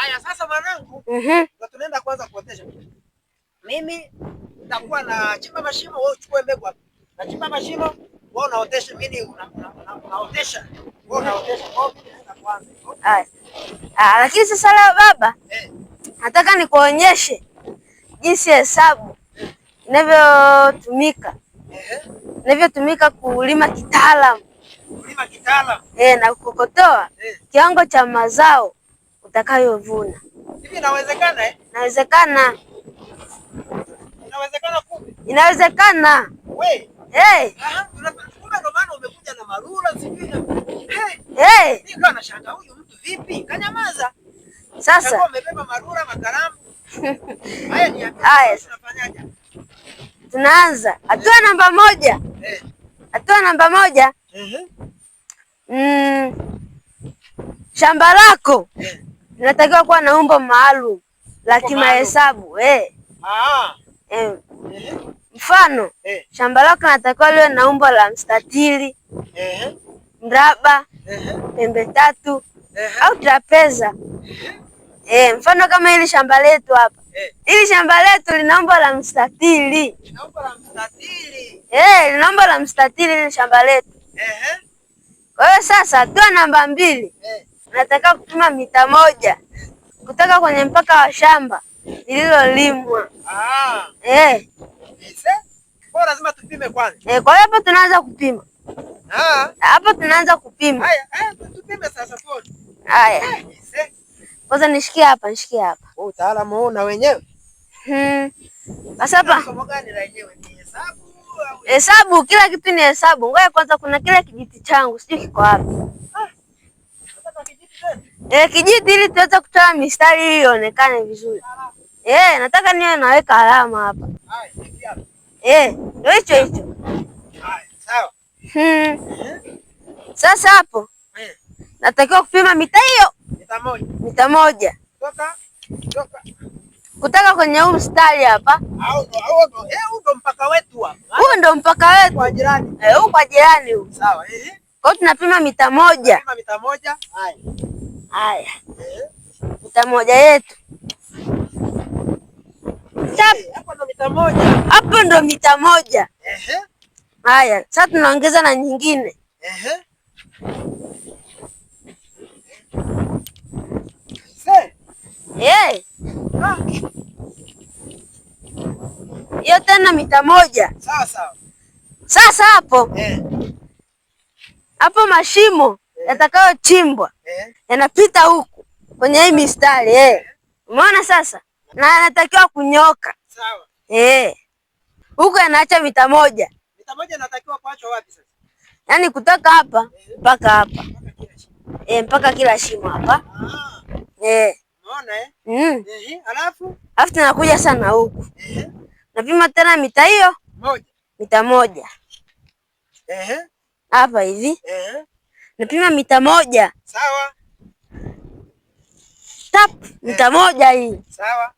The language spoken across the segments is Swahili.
Haya sasa mwanangu, ndio tunaenda kwanza kuotesha. Mimi nitakuwa na chimba mashimo, wewe uchukue mbegu hapo. Na chimba mashimo, wewe unaotesha, mimi unaotesha. Wewe unaotesha. Kwa mimi naenda kwanza. Haya. Lakini sasa leo baba, nataka nikuonyeshe jinsi hesabu inavyotumika. Inavyotumika kulima kitaalamu. Kulima kitaalamu. Na kukokotoa kiwango cha mazao utakayovuna. Hivi inawezekana Inawezekana. Inawezekana kumbe? Inawezekana. Wewe. Kumbe ndo maana umekuja na marura sijui. Niko na shanga huyu mtu vipi? Kanyamaza. Sasa umebeba marura makaramu. Haya ni tunafanyaje? Tunaanza. Hatua namba moja. Hatua namba moja. Shamba lako linatakiwa kuwa na umbo maalum la kimahesabu. Mfano, shamba lako linatakiwa liwe na umbo la mstatili, mraba, pembe tatu au trapeza. Mfano kama hili shamba letu hapa. Hili shamba letu lina umbo la mstatili. Lina umbo la mstatili. Lina umbo la mstatili hili shamba letu. Kwa hiyo sasa hatua namba 2. Unatakiwa kupima mita 1 kutoka kwenye mpaka wa shamba lililolimwa. Kwa lazima tupime kwanza. Kwa hiyo hapo tunaanza kupima. Hapo tunaanza kupima. Haya, tupime sasa pole. Haya. Kwanza nishikie hapa. Utaalamu huu na wenyewe. Sasa hapa. Somo gani la wenyewe? Ni hesabu au? Hesabu, kila kitu ni hesabu. Ngoja kwanza kuna kile kijiti changu, sijui kiko wapi. Nataka kijiti tena. Kijiti ili tuweze kutoa mistari ili ionekane vizuri. Nataka niwe naweka alama hapa. Haya, hiki hapa. Ndio hicho. Haya, sawa. Sasa hapo natakiwa kupima mita hiyo. Mita moja. Toka. Kutoka kwenye huu mstari hapa. Huu ndo mpaka wetu hapa. Huu ndo mpaka wetu. Kwa jirani. Huu kwa jirani huu. Sawa. Kwa hiyo tunapima mita 1. Tunapima mita 1. Haya. Mita 1 yetu. Hapo ndo mita 1. Hapo ndo mita 1. Haya, sasa tunaongeza na nyingine. Hiyo tena mita 1. Sawa. Sasa hapo. Hapo mashimo yatakayochimbwa yanapita huku kwenye hii mistari. Umeona sasa? Na yanatakiwa kunyoka. Sawa. Huko yanaacha mita 1. Mita 1 inatakiwa kuachwa wapi sasa? Yaani kutoka hapa mpaka hapa. Mpaka kila shimo hapa. Unaona Alafu tunakuja sana huku. Napima tena mita hiyo 1. Mita 1. Hapa hivi. Napima mita 1. Sawa. Mita 1 hii. Sawa.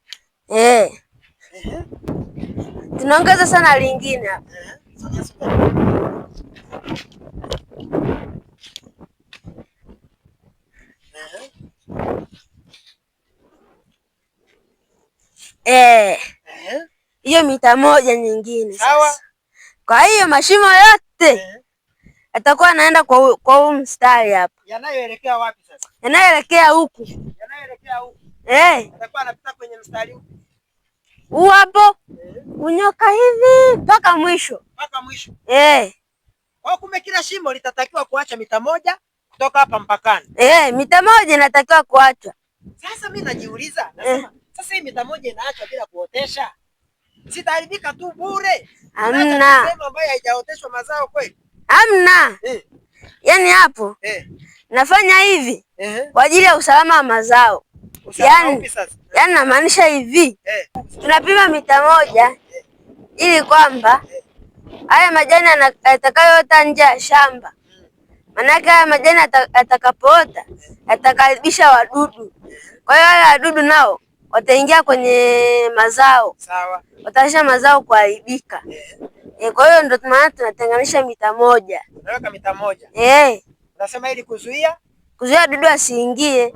Tunaongeza sana lingine hapa. Hiyo mita 1 nyingine sasa. Sawa. Kwa hiyo mashimo yote yatakuwa yanaenda kwa huu mstari hapa. Yanayoelekea wapi sasa? Yanayoelekea huku. Yatakuwa yanapita kwenye mstari huu. Huu hapo. Unyoka hivi mpaka mwisho. Kwa kumbe kila shimo litatakiwa kuacha mita 1 kutoka hapa mpakani. Mita 1 inatakiwa kuachwa. Sasa mimi najiuliza, nasema sasa hii mita 1 inaachwa bila kuotesha. Sitaharibika tu bure. Hamna. Sema ambayo haijaoteshwa mazao kweli. Hamna. Yaani hapo nafanya hivi kwa ajili ya usalama wa mazao. Yaani namaanisha hivi. Tunapima mita 1 ili kwamba haya majani yatakayoota nje ya shamba. Maanake haya majani yatakapoota yatakaribisha wadudu. Kwa hiyo wale wadudu nao wataingia kwenye mazao. Sawa. Wataisha mazao kuharibika. Kwa hiyo ndio maana tunatenganisha mita 1. Unaweka mita 1. Eh. Unasema ili kuzuia wadudu wasiingie.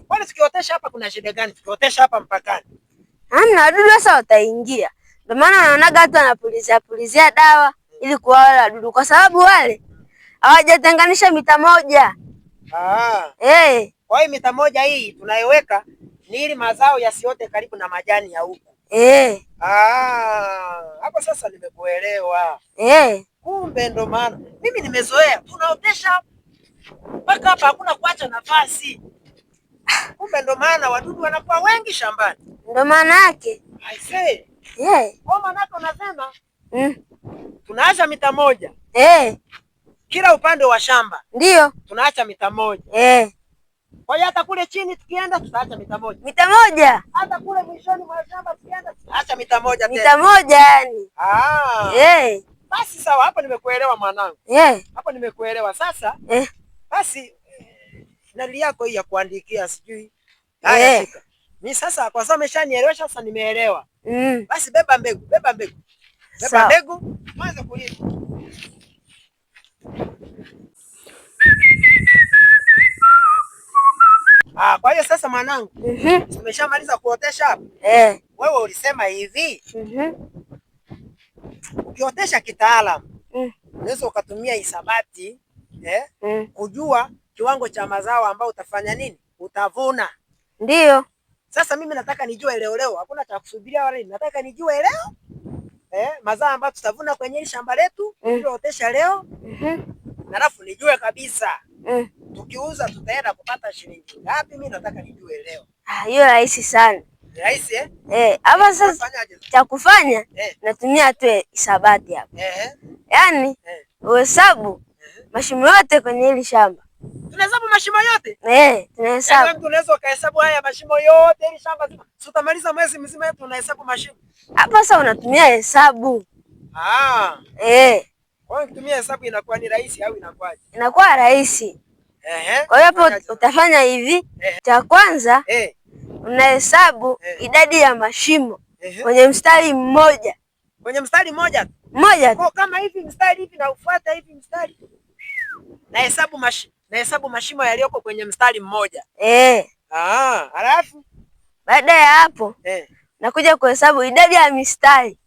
Kwani tukiotesha hapa kuna shida gani? Tukiotesha hapa mpakani. Hamna wadudu sasa wataingia. Ndio maana naonaga watu wanapulizia dawa ili kuwaua wadudu kwa sababu wale hawajatenganisha mita moja. Kwa hiyo mita moja hii tunaiweka ni ili mazao yasiote karibu na majani ya huku. Hapo sasa nimekuelewa. Kumbe ndo maana mimi nimezoea tunaotesha mpaka hapa hakuna kuacha nafasi. Kumbe ndo maana wadudu wanakuwa wengi shambani. Ndo maana yake. I say. Kwa maana yake unasema tunaacha mita moja. Kila upande wa shamba. Ndio. Tunaacha mita moja. Kwa hiyo hata kule chini tukienda tutaacha mita moja. Mita moja. Hata kule mwishoni mwa shamba tukienda tutaacha mita moja tena. Mita moja yani. Basi sawa, hapo nimekuelewa mwanangu. Hapo nimekuelewa sasa. Basi nali yako hii ya kuandikia sijui. Haya shika. Mimi sasa kwa sababu umeshanielewesha sasa nimeelewa. Basi beba mbegu, beba mbegu. Beba mbegu, mwanzo kulima. Kwa hiyo sasa mwanangu, umeshamaliza kuotesha hapo? Wewe ulisema hivi. Ukiotesha kitaalamu, unaweza ukatumia hisabati, kujua kiwango cha mazao ambao utafanya nini? Utavuna. Ndio. Sasa mimi nataka nijue leo, hakuna cha kusubiria wala nini. Nataka nijue leo mazao ambayo tutavuna kwenye shamba letu, tuliotesha leo. Alafu nijue kabisa tukiuza tutaenda kupata shilingi ngapi. Mimi nataka nijue leo. Hiyo rahisi sana. Rahisi hapa sasa cha kufanya natumia tu hisabati hapa. Yaani uhesabu mashimo yote kwenye hili shamba. Tunahesabu mashimo yote? Tunahesabu. Yaani tunaweza kuhesabu haya mashimo yote hili shamba zima. Tutamaliza mwezi mzima tunahesabu mashimo. Hapa sasa unatumia hesabu. Kwa hiyo kutumia hesabu inakuwa ni rahisi au inakuwaje? Inakuwa rahisi. Kwa hiyo hapo utafanya hivi. Cha kwanza unahesabu idadi ya mashimo kwenye mstari mmoja. Kwenye mstari mmoja? Mmoja. Kwa kama hivi mstari hivi na ufuata hivi mstari. Nahesabu mashimo yaliyoko kwenye mstari mmoja. Halafu baada ya hapo nakuja kuhesabu idadi ya mistari.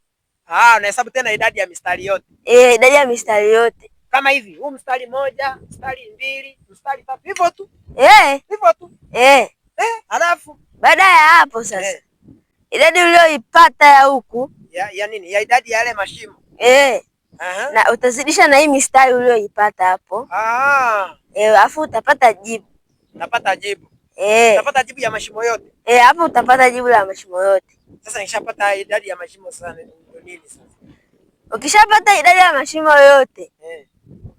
Unahesabu tena idadi ya mistari yote. Idadi ya mistari yote. Kama hivi, huu mstari moja, mstari mbili, mstari tatu, hivyo tu. Hivyo tu. Halafu baada ya hapo sasa idadi uliyoipata ya huku ya nini? Ya idadi ya yale mashimo. Na utazidisha na hii mistari uliyoipata hapo. Alafu utapata jibu. Utapata jibu. Utapata jibu ya mashimo yote. Hapo utapata jibu la mashimo yote. Sasa nikishapata idadi ya mashimo sasa nini sasa? Ukishapata idadi ya mashimo yote,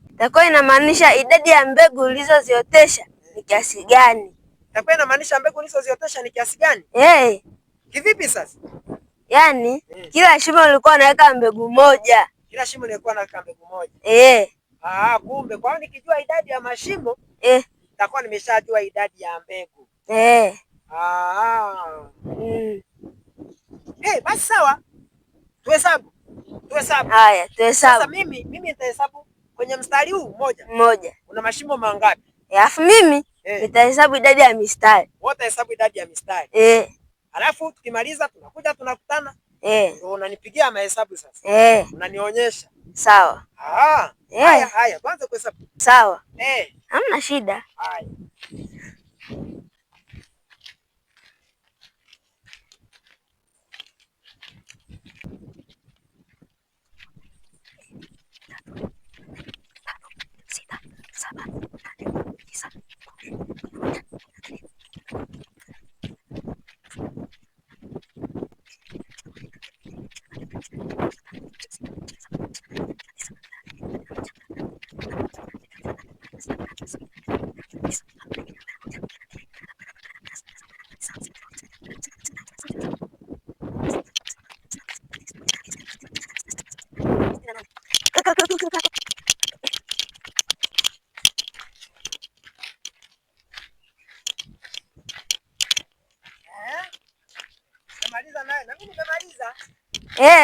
itakuwa inamaanisha idadi ya mbegu ulizoziotesha ni kiasi gani. Itakuwa inamaanisha mbegu ulizoziotesha ni kiasi gani? Kivipi sasa? Yaani kila shimo ulikuwa unaweka mbegu moja. Kila shimo lilikuwa naweka mbegu moja. Kumbe kwa nikijua idadi ya mashimo nitakuwa nimeshajua idadi ya mbegu. Basi sawa. Tuhesabu. Haya, tuhesabu. Sasa mimi nitahesabu kwenye mstari huu mmoja. Una mashimo mangapi? Alafu mimi nitahesabu idadi ya mistari. Wote hesabu idadi ya mistari. Alafu tukimaliza tunakuja tunakutana. Ndio unanipigia mahesabu sasa. Unanionyesha. Sawa. Haya, tuanze kuhesabu. Sawa. Hamna shida. Haya.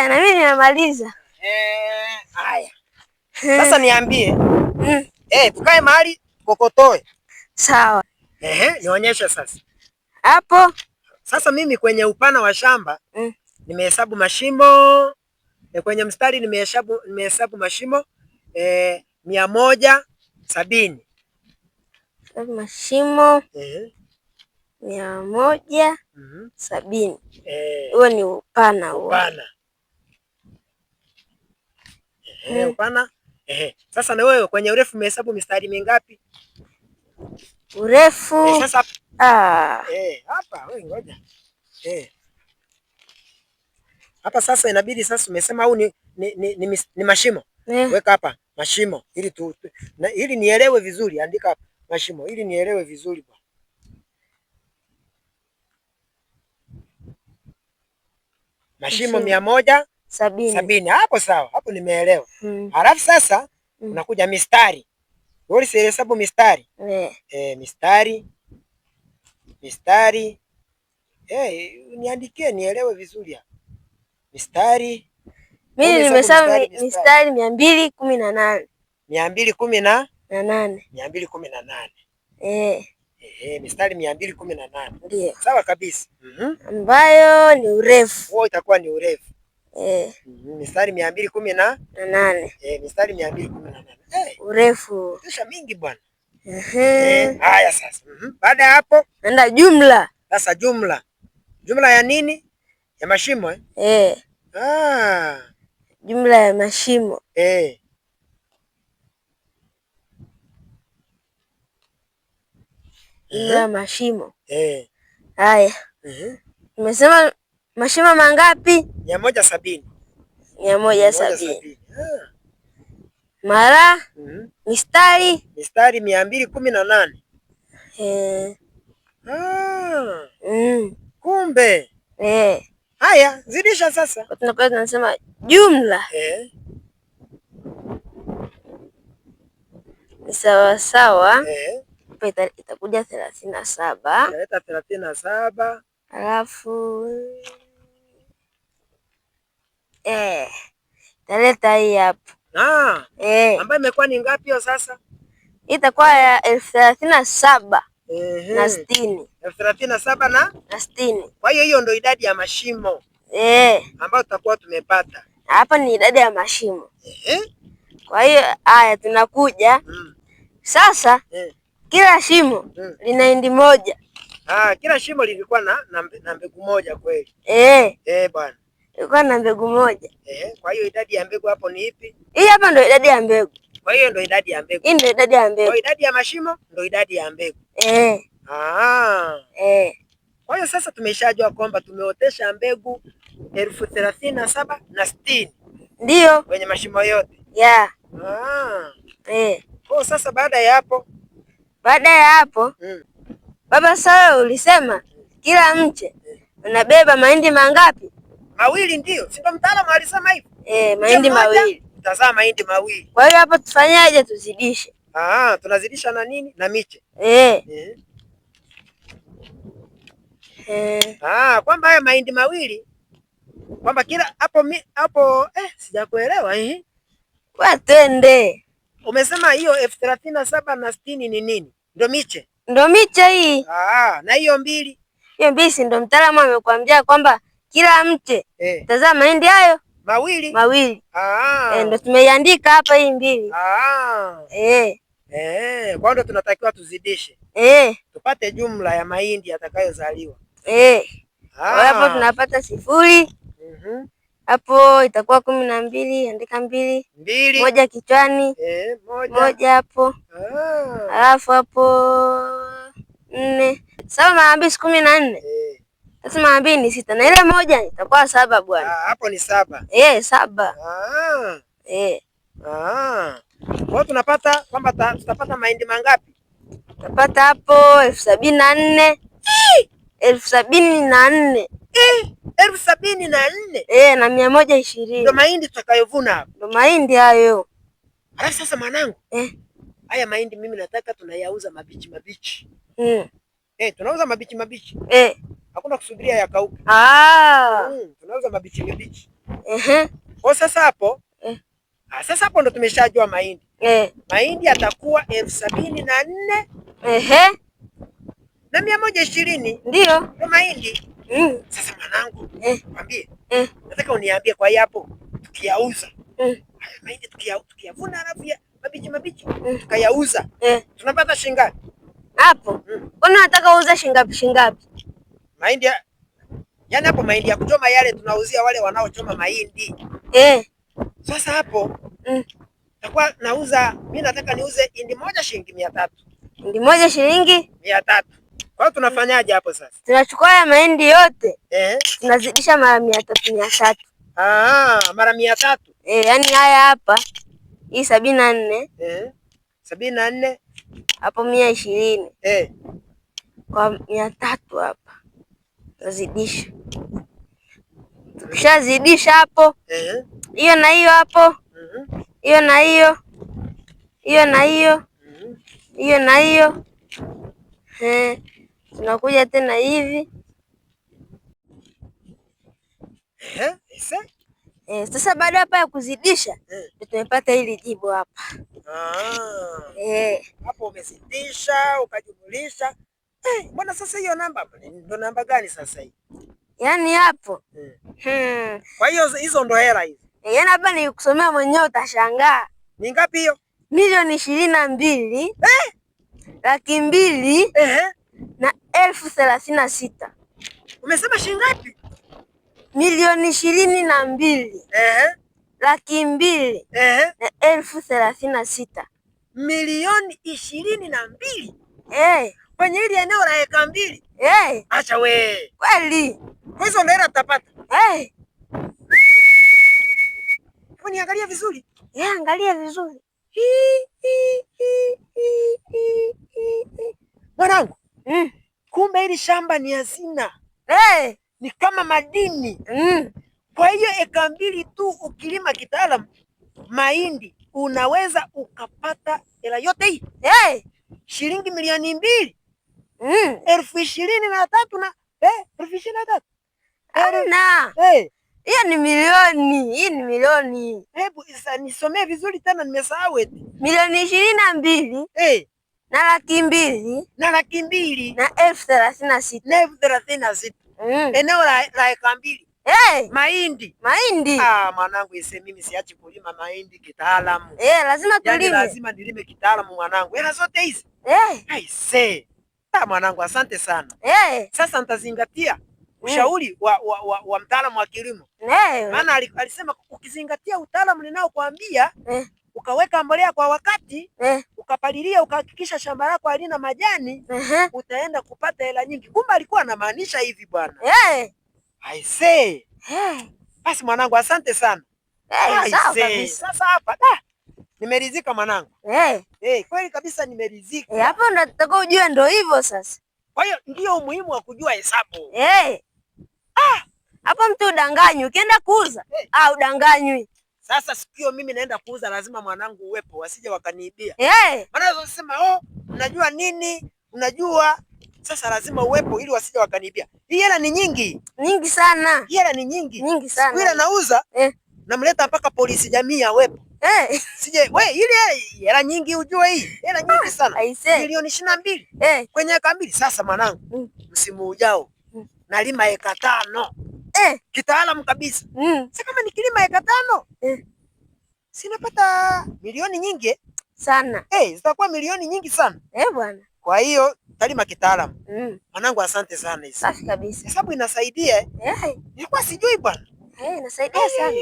Na mimi nimemaliza. Haya. Sasa niambie. Tukae mahali kokotoe. Sawa. Nionyeshe sasa. Hapo. Sasa mimi kwenye upana wa shamba nimehesabu mashimo kwenye mstari nimehesabu mashimo 170. Mashimo 170. Huo ni upana huo. Upana. Sasa na wewe kwenye urefu umehesabu mistari mingapi? Urefu. Sasa hapa wewe ngoja. Hapa sasa inabidi sasa umesema au ni mashimo. Weka hapa mashimo ili nielewe vizuri, andika hapa mashimo ili nielewe vizuri bwana. Mashimo 170. Hapo sawa, hapo nimeelewa. Halafu sasa unakuja mistari. Wewe ulihesabu mistari? Mistari. Niandikie nielewe vizuri hapa. Mistari. Mimi nimehesabu mistari 218. 218. Mistari 218. Ndio. Sawa kabisa. Ambayo ni urefu. Huo itakuwa ni urefu. Mistari 218. Mistari 218. Urefu. Kisha mingi bwana. Haya sasa. Baada ya hapo enda jumla. Sasa jumla. Jumla ya nini? Ya mashimo Jumla ya mashimo. Jumla ya mashimo. Haya. Umesema mashimo mangapi? 170. 170. Mara mistari 218. Kumbe. Haya, zidisha sasa. Tunakuwa tunasema jumla ni sawa sawa. Itakuja 37. Italeta 37. Alafu italeta hii hapo. Ambayo imekuwa ni ngapi hiyo sasa? Itakuwa ya 37 na 60. 37 na 60. Kwa hiyo ndio idadi ya mashimo ambayo tutakuwa tumepata. Hapa ni idadi ya mashimo. Kwa hiyo haya tunakuja sasa. Kila shimo lina hindi moja. Kila shimo lilikuwa na mbegu moja kweli? Bwana. Ilikuwa na mbegu moja. Kwa hiyo idadi ya mbegu hapo ni ipi? Hii hapa ndio idadi ya mbegu. Kwa hiyo ndio idadi ya mbegu. Hii ndio idadi ya mbegu. Kwa idadi ya mashimo ndio idadi ya mbegu. Kwa hiyo sasa tumeshajua kwamba tumeotesha mbegu 37,000 na 60. Ndio. Kwenye mashimo yote. Kwa sasa baada ya hapo baba, sawa, ulisema kila mche unabeba mahindi mangapi? Mawili ndio. Si ndo mtaalamu alisema hivyo? Mahindi mawili. Utazaa mahindi mawili. Kwa hiyo hapo tufanyaje tuzidishe? Tunazidisha na nini? Na miche. Kwamba haya mahindi mawili kwamba kila hapo sijakuelewa Kwa twende. Umesema hiyo 37,000 na 60 ni nini? Ndio miche. Ndio miche hii. Na hiyo mbili. Hiyo mbili si ndio mtaalamu amekwambia kwamba kila mche utazaa mahindi hayo mawili. Ndio tumeiandika hapa hii mbili. Kwa hiyo tunatakiwa tuzidishe. Tupate jumla ya mahindi yatakayozaliwa. Hapo tunapata 0. Hapo itakuwa 12, andika 2. 1 kichwani. Moja hapo. Alafu hapo 4. 7 mara 2 si 14. Sasa mara 2 ni 6 na ile moja itakuwa 7 bwana. Hapo ni 7. 7. Kwa tunapata kwamba tutapata mahindi mangapi? Tutapata hapo 74,000. 74,000. 74,000. Na 120. Ndio mahindi tutakayovuna hapo. Ndio mahindi hayo. Alafu sasa mwanangu, haya mahindi mimi nataka tunayauza mabichi. Tunauza mabichi. Hakuna kusubiria yakauke. Tunauza mabichi. Kwa sasa hapo sasa hapo ndo tumeshajua mahindi. Mahindi yatakuwa 74,000. Na 120 ndio kwa mahindi. Sasa mwanangu, mwambie nataka uniambie kwa hapo tukiyauza haya mahindi tukiyavuna alafu ya mabichi tukayauza tunapata shilingi ngapi hapo? Kwani unataka uuze shilingi ngapi? Mahindi yaani hapo mahindi ya kuchoma yale tunauzia wale wanaochoma mahindi. Sasa hapo takuwa nauza, mimi nataka niuze hindi moja shilingi 300. Hindi moja shilingi 300. Kwa hiyo tunafanyaje hapo sasa? Tunachukua ya mahindi yote tunazidisha mara 300. Mara 300. Yaani haya hapa hii 74. 74 hapo 120. Kwa 300 hapa tuzidisha. Tukishazidisha hapo hiyo na hiyo hapo hiyo na hiyo hiyo na hiyo hiyo na hiyo tunakuja tena hivi sasa baada hapa ya kuzidisha ndio tumepata hili jibu hapa. Hapo umezidisha ukajumlisha. Mbona sasa hiyo namba ndio namba gani sasa hii? Yaani hapo Kwa hiyo hizo ndo hela hizo. Yaani hapa nikusomea mwenyewe utashangaa. Ni ngapi hiyo? Milioni 22 200,000 na 36,000. Umesema shilingi ngapi? Milioni 22 200,000 na 36,000. Milioni 22 kwenye hili eneo la eka 2. Acha we. Kweli. Hizo ndio hela tutapata. Niangalia vizuri. Angalia vizuri. Mwanangu. Kumbe hili shamba ni hazina. Ni kama madini. Kwa hiyo eka 2 tu ukilima kitaalamu mahindi unaweza ukapata hela yote hii. Shilingi milioni 2. 23,000 na 23,000. Ana. Hiyo ni milioni. Hii ni milioni. Hebu nisomee vizuri tena nimesahau eti. Milioni 22 na 200,000 na 200,000 na 36,000. na 36,000. Eneo la eka 2. Mahindi. Mwanangu mimi siachi kulima mahindi kitaalamu. Lazima tulime. Yaani lazima nilime kitaalamu mwanangu. Hela zote hizi. Mwanangu asante sana. Sasa nitazingatia ushauri wa mtaalamu wa kilimo. Maana alisema ukizingatia utaalamu ninaokuambia ukaweka mbolea kwa wakati ukapalilia ukahakikisha shamba lako halina majani utaenda kupata hela nyingi. Kumbe alikuwa anamaanisha hivi bwana. Basi mwanangu asante sana. Sasa hapa nimeridhika mwanangu. Kweli kabisa nimeridhika. Hapo ndo nataka ujue ndo hivyo sasa. Kwa hiyo ndio umuhimu wa kujua hesabu. Hapo mtu udanganywi ukienda kuuza. Udanganywi. Sasa sikio mimi naenda kuuza lazima mwanangu uwepo wasije wakaniibia. Maana wanasema unajua nini? Unajua sasa lazima uwepo ili wasije wakaniibia. Hii hela ni nyingi. Nyingi sana. Hii hela ni nyingi. Nyingi sana. Bila nauza namleta mpaka polisi jamii awepo. Sije ile hela nyingi ujue hii. Hela nyingi sana. Milioni 22 kwenye eka 2. Sasa mwanangu msimu ujao nalima eka 5. Kitaalamu kabisa. Sasa kama nikilima eka 5 sinapata milioni nyingi sana. Zitakuwa milioni nyingi sana. Bwana. Kwa hiyo talima kitaalamu. Mwanangu asante sana hizi. Safi kabisa. Hesabu inasaidia. Nilikuwa sijui bwana. Inasaidia sana.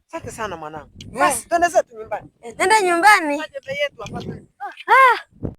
Asante sana mwanangu. Basi twende zetu nyumbani. Twende nyumbani.